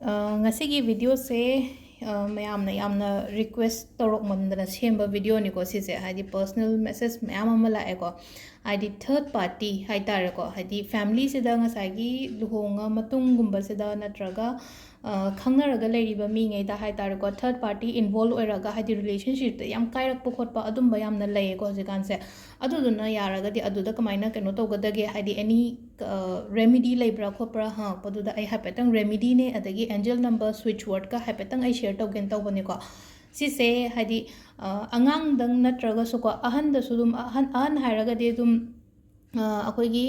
ꯉꯁꯤꯒꯤ ꯚꯤꯗꯤꯑꯣꯁꯦ ꯃꯌꯥꯝꯅ ꯌꯥꯝꯅ ꯔꯤꯀ꯭ꯋꯦꯁ ꯇꯧꯔꯛꯃꯟꯗꯅ ꯁꯦꯝꯕ ꯚꯤꯗꯤꯑꯣꯅꯤꯀꯣ ꯁꯤꯁꯦ ꯍꯥꯏꯗꯤ ꯄꯔꯁꯅꯦꯜ ꯃꯦꯁꯦꯖ ꯃꯌꯥꯝ ꯑꯃ ꯂꯥꯛꯑꯦꯀꯣ ꯍꯥꯏꯗꯤ ꯊꯔꯠ ꯄꯥꯔꯇꯤ ꯍꯥꯏꯇꯥꯔꯦꯀꯣ ꯍꯥꯏꯗꯤ ꯐꯦꯃꯤꯂꯤꯁꯤꯗ ꯉꯁꯥꯏꯒꯤ ꯂꯨꯍꯣꯡꯉ ꯃꯇꯨꯡꯒꯨꯝꯕꯁꯤꯗ ꯅꯠꯇ꯭ꯔꯒ ꯈꯪꯅꯔꯒ ꯂꯩꯔꯤꯕ ꯃꯤꯉꯩꯗ ꯍꯥꯏꯇꯥꯔꯦꯀꯣ ꯊꯔꯠ ꯄꯥꯔꯇꯤ ꯏꯟꯚꯣꯜቭ ꯑꯣꯏꯔꯒ ꯍꯥꯏꯗꯤ ꯔꯤꯂꯦꯁꯟꯁꯤꯞꯇ ꯌꯥꯝ ꯀꯥꯏꯔꯛꯄ ꯈꯣꯠꯄ ꯑꯗꯨꯝꯕ ꯌꯥꯝꯅ ꯂꯩꯌꯦꯀꯣ ꯍꯧꯖꯤꯛꯀꯥꯟꯁꯦ ꯑꯗꯨꯗꯨꯅ ꯌꯥꯔꯒꯗꯤ ꯑꯗꯨꯗ ꯀꯃꯥꯏꯅ ꯀꯩꯅꯣ ꯇꯧꯒꯗꯒꯦ ꯍꯥꯏꯗꯤ ꯑꯦꯅꯤ ꯔꯦꯃꯤꯗꯤ ꯂꯩꯕ꯭ꯔꯥ ꯈꯣꯠꯄ꯭ꯔꯥ ꯍꯪꯉꯛꯄꯗꯨꯗ ꯑꯩ ꯍꯥꯏꯐꯦꯠꯇꯪ ꯔꯦꯃꯤꯗꯤꯅꯦ ꯑꯗꯒꯤ ꯑꯦꯟꯖꯦꯜ ꯅꯝꯕꯔ ꯁ꯭ꯋꯤꯆ ꯋꯥꯔꯗꯀ ꯍꯥꯏꯐꯦꯠꯇꯪ ꯑꯩ ꯁꯦꯌꯔ ꯇꯧꯒꯦꯅ ꯇꯧꯕꯅꯦꯀꯣ ꯁꯤꯁꯦ ꯍꯥꯏꯗꯤ ꯑꯉꯥꯡꯗꯪ ꯅꯠꯇ꯭ꯔꯒꯁꯨꯀꯣ ꯑꯍꯟꯗꯁꯨ ꯑꯗꯨꯝ ꯑꯍꯟ ꯍꯥꯏꯔꯒꯗꯤ ꯑꯗꯨꯝ ꯑꯩꯈꯣꯏꯒꯤ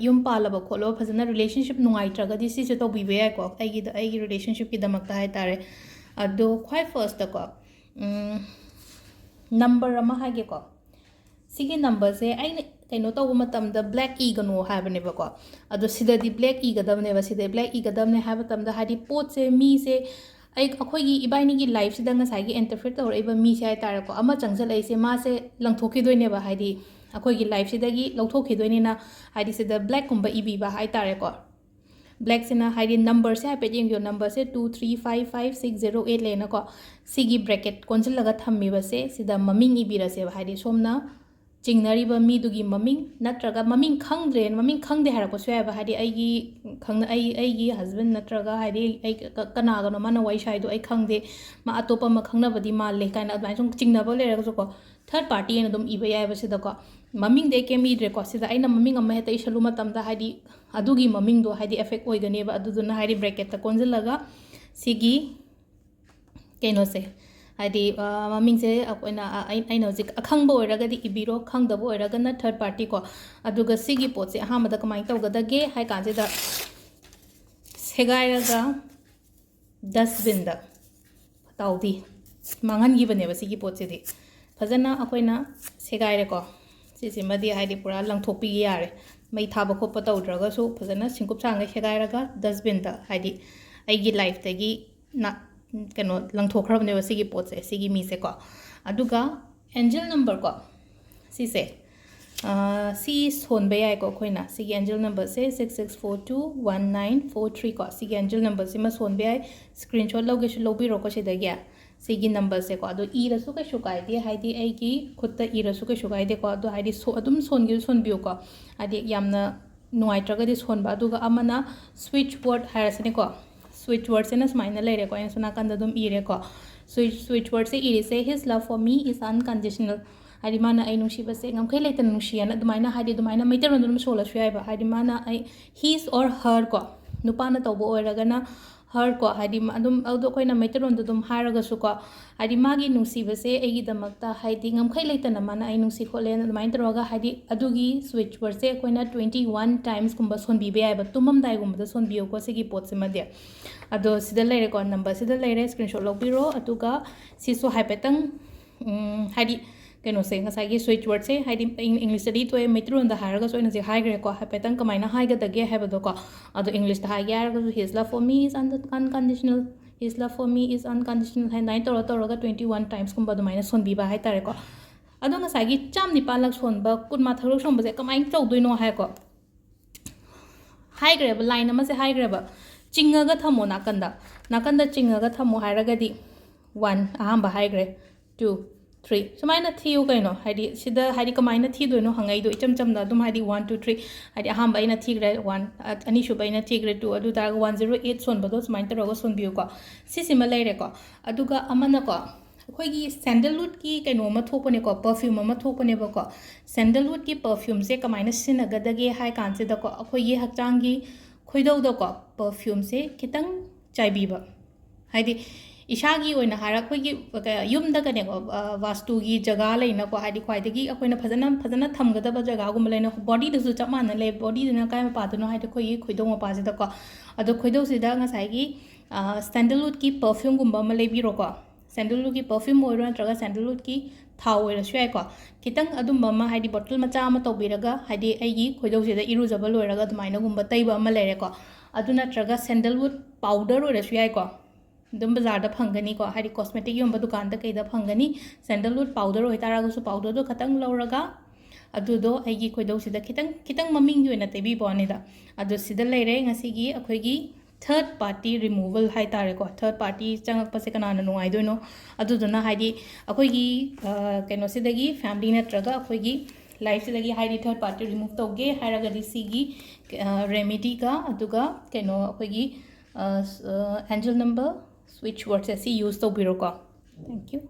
ꯌꯨꯝ ꯄꯥꯜꯂꯕ ꯈꯣꯠꯂꯕ ꯐꯖꯅ ꯔꯤꯂꯦꯁꯟship ꯅꯨꯡꯉꯥꯏꯇ꯭ꯔꯒꯗꯤ ꯁꯤꯁꯦ ꯇꯧꯕꯤꯕ ꯌꯥꯏꯀꯣ ꯑꯩꯒꯤ ꯔꯤꯂꯦꯁꯟshipꯀꯤꯗꯃꯛꯇ ꯍꯥꯏꯇꯥꯔꯦ ꯑꯗꯣ ꯈ꯭ꯋꯥꯏ ꯐꯥꯔꯁꯇꯀꯣ ꯅꯝꯕꯔ ꯑꯃ ꯍꯥꯏꯒꯦꯀꯣ ꯁꯤꯒꯤ ꯅꯝꯕꯔꯁꯦ ꯑꯩꯅ ꯀꯩꯅꯣ ꯇꯧꯕ ꯃꯇꯝꯗ ꯕ꯭ꯂꯦꯛ ꯏꯒꯅꯣ ꯍꯥꯏꯕꯅꯦꯕꯀꯣ ꯑꯗꯣ ꯁꯤꯗꯗꯤ ꯕ꯭ꯂꯦꯛ ꯏꯒꯗꯕꯅꯦꯕ ꯁꯤꯗ ꯕ꯭ꯂꯦꯛ ꯏꯒꯗꯕꯅꯦ ꯍꯥꯏꯕ ꯃꯇꯝꯗ ꯍꯥꯏꯗꯤ ꯄꯣꯠꯁꯦ ꯃꯤꯁꯦ ꯑꯩꯈꯣꯏꯒꯤ ꯏꯕꯥꯏꯅꯤꯒꯤ ꯂꯥꯏꯐꯁꯤꯗ ꯉꯁꯥꯏꯒꯤ ꯑꯦꯟꯇꯔꯐꯤꯌꯔ ꯇꯧꯔꯛꯏꯕ ꯃꯤꯁꯦ ꯍꯥꯏꯇꯥꯔꯦꯀꯣ ꯑꯃ ꯆꯪꯁꯤꯜꯂꯛꯏꯁꯦ ꯃꯥꯁꯦ ꯂꯪꯊꯣꯛꯈꯤꯗꯣꯏꯅꯦꯕ ꯍꯥꯏꯗꯤ ꯑꯩꯈꯣꯏꯒꯤ ꯂꯥꯏꯐꯁꯤꯗꯒꯤ ꯂꯧꯊꯣꯛꯈꯤꯗꯣꯏꯅꯤꯅ ꯍꯥꯏꯗꯤ ꯁꯤꯗ ꯕ꯭ꯂꯦꯛꯀꯨꯝꯕ ꯏꯕꯤꯕ ꯍꯥꯏꯇꯥꯔꯦꯀꯣ ꯕ꯭ꯂꯦꯛꯁꯤꯅ ꯍꯥꯏꯗꯤ ꯅꯝꯕꯔꯁꯦ ꯍꯥꯏꯐꯦꯠ ꯌꯦꯡꯕꯤꯌꯣ ꯅꯝꯕꯔꯁꯦ 2 3 5 5 6 0 8 ꯂꯩꯅꯀꯣ ꯁꯤꯒꯤ ꯕ꯭ꯔꯦꯀꯦꯠ ꯀꯣꯟꯁꯤꯜꯂꯒ ꯊꯝꯃꯤꯕꯁꯦ ꯁꯤꯗ ꯃꯃꯤꯡ ꯏꯕꯤꯔꯁꯦꯕ ꯍꯥꯏꯗꯤ ꯁꯣꯝꯅ ꯆꯤꯡꯅꯔꯤꯕ ꯃꯤꯗꯨꯒꯤ ꯃꯃꯤꯡ ꯅꯠꯇ꯭ꯔꯒ ꯃꯃꯤꯡ ꯈꯪꯗ꯭ꯔꯦ ꯃꯃꯤꯡ ꯈꯪꯗꯦ ꯍꯥꯏꯔꯛꯄꯁꯨ ꯌꯥꯏꯕ ꯍꯥꯏꯗꯤ ꯑꯩꯒꯤ ꯍꯁꯕꯦꯟ ꯅꯠꯇ꯭ꯔꯒ ꯍꯥꯏꯗꯤ ꯑꯩ ꯀꯅꯥꯒꯅꯣ ꯃꯥꯅ ꯋꯥꯔꯤ ꯁꯥꯏꯗꯣ ꯑꯩ ꯈꯪꯗꯦ ꯃꯥ ꯑꯇꯣꯞꯄ ꯑꯃ ꯈꯪꯅꯕꯗꯤ ꯃꯥꯜꯂꯦ ꯀꯥꯏꯅ ꯑꯗꯨꯃꯥꯏꯅ ꯁꯨꯝ ꯆꯤꯡꯅꯕ ꯂꯩꯔꯒꯁꯨꯀꯣ ꯊꯔꯠ ꯄꯥꯔꯇꯤ ꯑꯅ ꯑꯗꯨꯝ ꯏꯕ ꯌꯥꯏꯕ ꯁꯤꯗꯀꯣ ꯃꯃꯤꯡꯗꯤ ꯑꯩ ꯀꯩꯝ ꯏꯗ꯭ꯔꯦꯀꯣ ꯁꯤꯗ ꯑꯩꯅ ꯃꯃꯤꯡ ꯑꯃ ꯍꯦꯛꯇ ꯏꯁꯜꯂꯨ ꯃꯇꯝꯗ ꯍꯥꯏꯗꯤ ꯑꯗꯨꯒꯤ ꯃꯃꯤꯡꯗꯣ ꯍꯥꯏꯗꯤ ꯑꯦꯐꯦꯛ ꯑꯣꯏꯒꯅꯦꯕ ꯑꯗꯨꯗꯨꯅ ꯍꯥꯏꯗꯤ ꯕ꯭ꯔꯦꯀꯦꯠꯇ ꯀꯣꯟꯁꯤꯜꯂꯒ ꯁꯤꯒꯤ ꯀꯩꯅꯣꯁꯦ ꯍꯥꯏꯗꯤ ꯃꯃꯤꯡꯁꯦ ꯑꯩꯅ ꯍꯧꯖꯤꯛ ꯑꯈꯪꯕ ꯑꯣꯏꯔꯒꯗꯤ ꯏꯕꯤꯔꯣ ꯈꯪꯗꯕ ꯑꯣꯏꯔꯒꯅ ꯊꯔꯠ ꯄꯥꯔꯇꯤ ꯀꯣ ꯑꯗꯨꯒ ꯁꯤꯒꯤ ꯄꯣꯠꯁꯦ ꯑꯍꯥꯟꯕꯗ ꯀꯃꯥꯏꯅ ꯇꯧꯒꯗꯒꯦ ꯍꯥꯏ ꯀꯥꯟꯁꯤꯗ ꯁꯦꯒꯥꯏꯔꯒ ꯗꯁꯕꯤꯟꯗ ꯇꯥꯎꯗꯤ ꯃꯥꯡꯍꯟꯈꯤꯕꯅꯦꯕ ꯁꯤꯒꯤ ꯄꯣꯠꯁꯤꯗꯤ ꯐꯖꯅ ꯑꯩꯈꯣꯏꯅ ꯁꯦꯒꯥꯏꯔꯦꯀꯣ ꯁꯤꯁꯤꯃꯗꯤ ꯍꯥꯏꯗꯤ ꯄꯨꯔꯥ ꯂꯪꯊꯣꯛꯄꯤꯒ ꯌꯥꯔꯦ ꯃꯩ ꯊꯥꯕ ꯈꯣꯠꯄ ꯇꯧꯗ꯭ꯔꯒꯁꯨ ꯐꯖꯅ ꯁꯤꯡꯀꯨꯞ ꯁꯥꯡꯒꯩ ꯁꯦꯒꯥꯏꯔꯒ ꯗꯁꯕꯤꯟꯗ ꯍꯥꯏꯗꯤ ꯑꯩꯒꯤ ꯂꯥꯏꯐꯇꯒꯤ ꯀꯩꯅꯣ ꯂꯪꯊꯣꯛꯈ꯭ꯔꯕꯅꯦꯕ ꯁꯤꯒꯤ ꯄꯣꯠꯁꯦ ꯁꯤꯒꯤ ꯃꯤꯁꯦꯀꯣ ꯑꯗꯨꯒ ꯑꯦꯟꯖꯦꯜ ꯅꯝꯕꯔ ꯀꯣ ꯁꯤꯁꯦ ꯁꯤ ꯁꯣꯟꯕ ꯌꯥꯏꯀꯣ ꯑꯩꯈꯣꯏꯅ ꯁꯤꯒꯤ ꯑꯦꯟꯖꯦꯜ ꯅꯝꯕꯔꯁꯦ 66421943 ꯀꯣ ꯁꯤꯒꯤ ꯑꯦꯟꯖꯦꯜ ꯅꯝꯕꯔꯁꯤꯃ ꯁꯣꯟꯕ ꯌꯥꯏ ꯁ꯭ꯀ꯭ꯔꯤꯟꯁꯣꯠ ꯂꯧꯒꯦꯁꯨ ꯂꯧꯕꯤꯔꯣꯀꯣ ꯁꯤꯗꯒꯤ ꯁꯤꯒꯤ ꯅꯝꯕꯔꯁꯦꯀꯣ ꯑꯗꯣ ꯏꯔꯁꯨ ꯀꯩꯁꯨ ꯀꯥꯏꯗꯦ ꯍꯥꯏꯗꯤ ꯑꯩꯒꯤ ꯈꯨꯠꯇ ꯏꯔꯁꯨ ꯀꯩꯁꯨ ꯀꯥꯏꯗꯦꯀꯣ ꯑꯗꯣ ꯍꯥꯏꯗꯤ ꯑꯗꯨꯝ ꯁꯣꯟꯒꯦꯁꯨ ꯁꯣꯟꯕꯤꯌꯨꯀꯣ ꯍꯥꯏꯗꯤ ꯌꯥꯝꯅ ꯅꯨꯡꯉꯥꯏꯇ꯭ꯔꯒꯗꯤ ꯁꯣꯟꯕ ꯑꯗꯨꯒ ꯑꯃꯅ ꯁ꯭ꯋꯤꯆ ꯋꯥꯔꯗ ꯍꯥꯏꯔꯁꯤꯅꯦꯀꯣ ꯁ꯭ꯋꯤꯆ ꯋꯥꯔꯗꯁꯤꯅ ꯁꯨꯃꯥꯏꯅ ꯂꯩꯔꯦꯀꯣ ꯑꯩꯅ ꯁꯣꯝ ꯅꯥꯀꯟꯗ ꯑꯗꯨꯝ ꯏꯔꯦꯀꯣ ꯁ꯭ꯋꯤꯆ ꯋꯥꯔꯗꯁꯦ ꯏꯔꯤꯁꯦ ꯍꯤꯁ ꯂꯚ ꯐꯣꯔ ꯃꯤ ꯏꯁ ꯑꯟꯀꯟꯗꯤꯁꯅꯦꯜ ꯍꯥꯏꯗꯤ ꯃꯥꯅ ꯑꯩ ꯅꯨꯡꯁꯤꯕꯁꯦ ꯉꯝꯈꯩ ꯂꯩꯇꯅ ꯅꯨꯡꯁꯤꯌꯦꯅ ꯑꯗꯨꯃꯥꯏꯅ ꯍꯥꯏꯗꯤ ꯑꯗꯨꯃꯥꯏꯅ ꯃꯩꯇꯩꯂꯣꯟꯗ ꯑꯗꯨꯝ ꯁꯣꯜꯂꯁꯨ ꯌꯥꯏꯕ ꯍꯥꯏꯗꯤ ꯃꯥꯅ ꯑꯩ ꯍꯤꯁ ꯑꯣꯔ ꯍꯔ ꯀꯣ ꯅꯨꯄꯥꯅ ꯇꯧꯕ ꯑꯣꯏꯔꯒꯅ ꯍꯔ ꯀꯣ ꯍꯥꯏꯗꯤ ꯑꯗꯨꯝ ꯑꯗꯨ ꯑꯩꯈꯣꯏꯅ ꯃꯩꯇꯩꯂꯣꯟꯗ ꯑꯗꯨꯝ ꯍꯥꯏꯔꯒꯁꯨꯀꯣ ꯍꯥꯏꯗꯤ ꯃꯥꯒꯤ ꯅꯨꯡꯁꯤꯕꯁꯦ ꯑꯩꯒꯤꯗꯃꯛꯇ ꯍꯥꯏꯗꯤ ꯉꯝꯈꯩ ꯂꯩꯇꯅ ꯃꯥꯅ ꯑꯩ ꯅꯨꯡꯁꯤ ꯈꯣꯠꯂꯦꯅ ꯑꯗꯨꯃꯥꯏꯅ ꯇꯧꯔꯒ ꯍꯥꯏꯗꯤ ꯑꯗꯨꯒꯤ ꯁ꯭ꯋꯤꯆ ꯋꯥꯔꯗꯁꯦ ꯑꯩꯈꯣꯏꯅ 21 ꯇꯥꯏꯝꯁꯀꯨꯝꯕ ꯁꯣꯟꯕꯤꯕ ꯌꯥꯏꯕ ꯇꯨꯝꯃꯝꯗꯥꯏꯒꯨꯝꯕꯗ ꯁꯣꯟꯕꯤꯌꯨꯀꯣ ꯁꯤꯒꯤ ꯄꯣꯠꯁꯤꯃꯗꯤ ꯑꯗꯣ ꯁꯤꯗ ꯂꯩꯔꯦꯀꯣ ꯅꯝꯕꯔꯁꯤꯗ ꯂꯩꯔꯦ ꯁ꯭ꯀ꯭ꯔꯤꯟꯁꯣꯠ ꯂꯧꯕꯤꯔꯣ ꯑꯗꯨꯒ ꯁꯤꯁꯨ ꯍꯥꯏꯐꯦꯠꯇꯪ ꯍꯥꯏꯗꯤ ꯀꯩꯅꯣꯁꯦ ꯉꯁꯥꯏꯒꯤ ꯁ꯭ꯋꯤꯆ ꯋꯥꯔꯗꯁꯦ ꯍꯥꯏꯗꯤ ꯏꯪꯂꯤꯁꯇꯗꯤ ꯊꯣꯛꯑꯦ ꯃꯩꯇꯩꯂꯣꯟꯗ ꯍꯥꯏꯔꯒꯁꯨ ꯑꯩꯅ ꯍꯧꯖꯤꯛ ꯍꯥꯏꯈ꯭ꯔꯦꯀꯣ ꯍꯥꯏꯐꯦꯠꯇꯪ ꯀꯃꯥꯏꯅ ꯍꯥꯏꯒꯗꯒꯦ ꯍꯥꯏꯕꯗꯣꯀꯣ ꯑꯗꯣ ꯏꯪꯂꯤꯁꯇ ꯍꯥꯏꯒꯦ ꯍꯥꯏꯔꯒꯁꯨ ꯍꯤꯁ ꯂꯚ ꯐꯣꯔ ꯃꯤ ꯏꯁ ꯑꯟꯀꯟꯗꯤꯁꯅꯦꯜ ꯍꯤꯁ ꯂꯚ ꯐꯣꯔ ꯃꯤ ꯏꯁ ꯑꯟꯀꯟꯗꯤꯁꯅꯦꯜ ꯍꯥꯏꯅ ꯇꯧꯔꯒ 21 ꯇꯥꯏꯝꯁꯀꯨꯝꯕ ꯑꯗꯨꯃꯥꯏꯅ ꯁꯣꯟꯕꯤꯕ ꯍꯥꯏꯇꯥꯔꯦꯀꯣ ꯑꯗꯣ ꯉꯁꯥꯏꯒꯤ 114ꯂꯛ ꯁꯣꯟꯕ 18ꯔꯛ ꯁꯣꯟꯕꯁꯦ ꯀꯃꯥꯏꯅ ꯇꯧꯗꯣꯏꯅꯣ ꯍꯥꯏꯀꯣ ꯍꯥꯏꯈ꯭ꯔꯦꯕ ꯂꯥꯏꯟ ꯑꯃꯁꯦ ꯍꯥꯏꯈ꯭ꯔꯦꯕ ꯆꯤꯡꯉꯒ ꯊꯝꯃꯣ ꯅꯥꯀꯟꯗ ꯆꯤꯡꯉꯒ ꯊꯝꯃꯣ ꯍꯥꯏꯔꯒꯗꯤ 1 ꯑꯍꯥꯟꯕ ꯍꯥꯏꯈ꯭ꯔꯦ 2 3 ꯁꯨꯃꯥꯏꯅ ꯊꯤꯌꯨ ꯀꯩꯅꯣ ꯍꯥꯏꯗꯤ ꯁꯤꯗ ꯍꯥꯏꯗꯤ ꯀꯃꯥꯏꯅ ꯊꯤꯗꯣꯏꯅꯣ ꯍꯪꯉꯛꯏꯗꯣ ꯏꯆꯝ ꯆꯝꯅ ꯑꯗꯨꯝ ꯍꯥꯏꯗꯤ 1 2 3 ꯍꯥꯏꯗꯤ ꯑꯍꯥꯟꯕ ꯑꯩꯅ ꯊꯤꯈ꯭ꯔꯦ 1 ꯑꯅꯤꯁꯨꯕ ꯑꯩꯅ ꯊꯤꯈ꯭ꯔꯦ 2 ꯑꯗꯨ ꯇꯥꯔꯒ 108 ꯁꯣꯟꯕꯗꯣ ꯁꯨꯃꯥꯏꯅ ꯇꯧꯔꯒ ꯁꯣꯟꯕꯤꯌꯨꯀꯣ ꯁꯤꯁꯤꯃ ꯂꯩꯔꯦꯀꯣ ꯑꯗꯨꯒ ꯑꯃꯅꯀꯣ ꯑꯩꯈꯣꯏꯒꯤ ꯁꯦꯟꯗꯜꯋꯨꯗꯀꯤ ꯀꯩꯅꯣ ꯑꯃ ꯊꯣꯛꯄꯅꯦꯀꯣ ꯄꯔꯐ꯭ꯌꯨꯝ ꯑꯃ ꯊꯣꯛꯄꯅꯦꯕꯀꯣ ꯁꯦꯟꯗꯜꯋꯨꯗꯀꯤ ꯄꯔꯐ꯭ꯌꯨꯝꯁꯦ ꯀꯃꯥꯏꯅ ꯁꯤꯖꯤꯟꯅꯒꯗꯒꯦ ꯍꯥꯏ ꯀꯥꯟꯁꯤꯗꯀꯣ ꯑꯩꯈꯣꯏꯒꯤ ꯍꯛꯆꯥꯡꯒꯤ ꯈꯣꯏꯗꯧꯗꯀꯣ ꯄꯔꯐ꯭ꯌꯨꯝꯁꯦ ꯈꯤꯇꯪ ꯆꯥꯏꯕꯤꯕ ꯍꯥꯏꯗꯤ ꯏꯁꯥꯒꯤ ꯑꯣꯏꯅ ꯍꯥꯏꯔ ꯑꯩꯈꯣꯏꯒꯤ ꯌꯨꯝꯗꯒꯅꯦꯀꯣ ꯋꯥꯁꯇꯨꯒꯤ ꯖꯒꯥ ꯂꯩꯅꯀꯣ ꯍꯥꯏꯗꯤ ꯈ꯭ꯋꯥꯏꯗꯒꯤ ꯑꯩꯈꯣꯏꯅ ꯐꯖꯅ ꯊꯝꯒꯗꯕ ꯖꯒꯥꯒꯨꯝꯕ ꯂꯩꯅ ꯕꯣꯗꯤꯗꯁꯨ ꯆꯞ ꯃꯥꯟꯅ ꯂꯩ ꯕꯣꯗꯤꯗꯨꯅ ꯀꯥꯏ ꯃꯄꯥꯗꯅꯣ ꯍꯥꯏꯗꯤ ꯑꯩꯈꯣꯏꯒꯤ ꯈꯣꯏꯗꯧ ꯃꯄꯥꯁꯤꯗꯀꯣ ꯑꯗꯣ ꯈꯣꯏꯗꯧꯁꯤꯗ ꯉꯁꯥꯏꯒꯤ ꯁꯦꯟꯗꯜꯋꯨꯗꯀꯤ ꯄꯔꯐ꯭ꯌꯨꯝꯒꯨꯝꯕ ꯑꯃ ꯂꯩꯕꯤꯔꯣꯀꯣ ꯁꯦꯟꯗꯜꯋꯨꯗꯀꯤ ꯄꯔꯐ꯭ꯌꯨꯝ ꯑꯣꯏꯔꯣ ꯅꯠꯇ꯭ꯔꯒ ꯁꯦꯟꯗꯜꯋꯨꯗꯀꯤ ꯊꯥꯎ ꯑꯣꯏꯔꯁꯨ ꯌꯥꯏꯀꯣ ꯈꯤꯇꯪ ꯑꯗꯨꯝꯕ ꯑꯃ ꯍꯥꯏꯗꯤ ꯕꯣꯇꯜ ꯃꯆꯥ ꯑꯃ ꯇꯧꯕꯤꯔꯒ ꯍꯥꯏꯗꯤ ꯑꯩꯒꯤ ꯈꯣꯏꯗꯧꯁꯤꯗ ꯏꯔꯨꯖꯕ ꯂꯣꯏꯔꯒ ꯑꯗꯨꯃꯥꯏꯅꯒꯨꯝꯕ ꯇꯩꯕ ꯑꯃ ꯂꯩꯔꯦꯀꯣ ꯑꯗꯨ ꯅꯠꯇ꯭ꯔꯒ ꯁꯦꯟꯗꯜꯋꯨꯗ ꯄꯥꯎꯗꯔ ꯑꯣꯏꯔꯁꯨ ꯌꯥꯏꯀꯣ ꯑꯗꯨꯝ ꯕꯖꯥꯔꯗ ꯐꯪꯒꯅꯤꯀꯣ ꯍꯥꯏꯗꯤ ꯀꯣꯁꯃꯦꯇꯤꯛ ꯌꯣꯟꯕ ꯗꯨꯀꯥꯟꯗ ꯀꯩꯗ ꯐꯪꯒꯅꯤ ꯁꯦꯟꯗꯜꯋꯨꯗ ꯄꯥꯎꯗꯔ ꯑꯣꯏꯇꯥꯔꯒꯁꯨ ꯄꯥꯎꯗꯔꯗꯣ ꯈꯤꯇꯪ ꯂꯧꯔꯒ ꯑꯗꯨꯗꯣ ꯑꯩꯒꯤ ꯈꯣꯏꯗꯧꯁꯤꯗ ꯈꯤꯇꯪ ꯃꯃꯤꯡꯒꯤ ꯑꯣꯏꯅ ꯇꯩꯕꯤꯕ ꯋꯥꯅꯤꯗ ꯑꯗꯣ ꯁꯤꯗ ꯂꯩꯔꯦ ꯉꯁꯤꯒꯤ ꯑꯩꯈꯣꯏꯒꯤ third party removal hai tare ko third party changak pase kana na nungai doino aduduna haidi akoigi keno sidagi family natraga akoigi life sidagi haidi third party remove toge hairaga sigi remedy ka aduga keno akoigi angel number switch words asi use to biro ko thank you